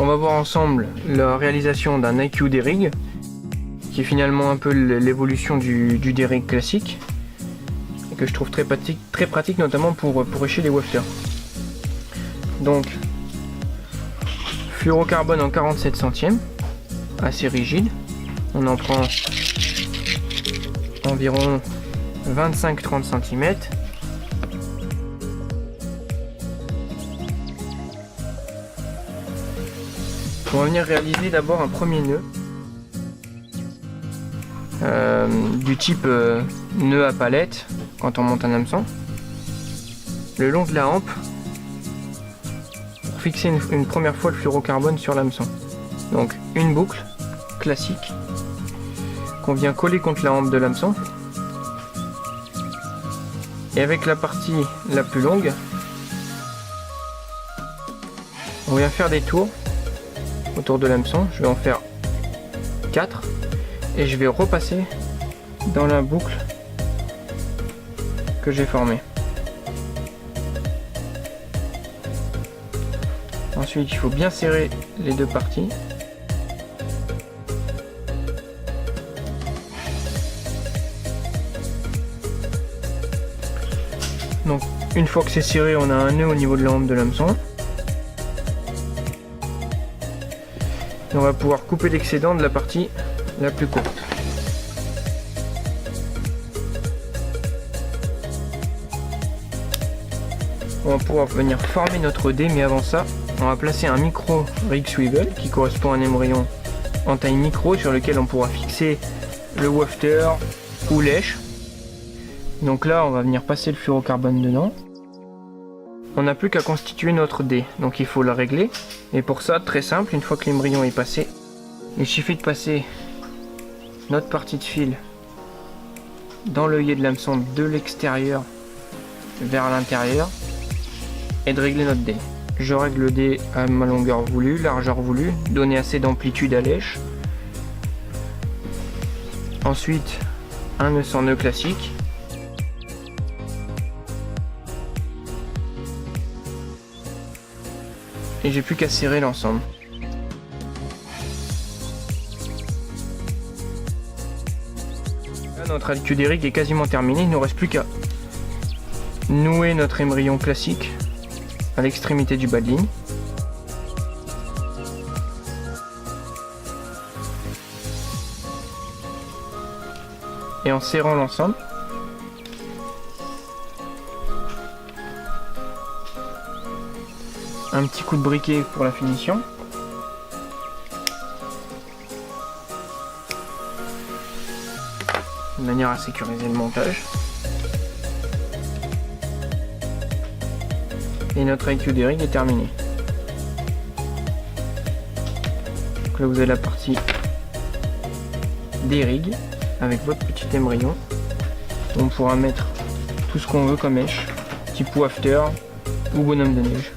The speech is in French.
On va voir ensemble la réalisation d'un IQ D-Rig, qui est finalement un peu l'évolution du D-Rig classique, et que je trouve très pratique notamment pour écher les wafters. Donc, fluorocarbone en 47 centièmes, assez rigide. On en prend environ 25-30 cm. On va venir réaliser d'abord un premier nœud du type nœud à palette quand on monte un hameçon le long de la hampe pour fixer une première fois le fluorocarbone sur l'hameçon. Donc une boucle classique qu'on vient coller contre la hampe de l'hameçon, et avec la partie la plus longue on vient faire des tours autour de l'hameçon. Je vais en faire 4 et je vais repasser dans la boucle que j'ai formée. Ensuite, il faut bien serrer les deux parties. Donc, une fois que c'est serré, on a un nœud au niveau de la hampe de l'hameçon. Et on va pouvoir couper l'excédent de la partie la plus courte. On va pouvoir venir former notre dé, mais avant ça, on va placer un micro rig swivel qui correspond à un émerillon en taille micro sur lequel on pourra fixer le wafter ou l'èche. Donc là, on va venir passer le fluorocarbone dedans. On n'a plus qu'à constituer notre dé, donc il faut la régler. Et pour ça, très simple, une fois que l'émerillon est passé, il suffit de passer notre partie de fil dans l'œillet de l'hameçon de l'extérieur vers l'intérieur et de régler notre dé. Je règle le dé à ma longueur voulue, largeur voulue, donner assez d'amplitude à l'èche. Ensuite, un nœud sans nœud classique. Et j'ai plus qu'à serrer l'ensemble. Là, notre IQ D-Rig est quasiment terminé, il ne nous reste plus qu'à nouer notre émerillon classique à l'extrémité du bas de ligne. Et en serrant l'ensemble, un petit coup de briquet pour la finition. De manière à sécuriser le montage. Et notre IQ D-Rig est terminé. Donc là vous avez la partie D-Rig avec votre petit émerillon. On pourra mettre tout ce qu'on veut comme èche, type wafter ou bonhomme de neige.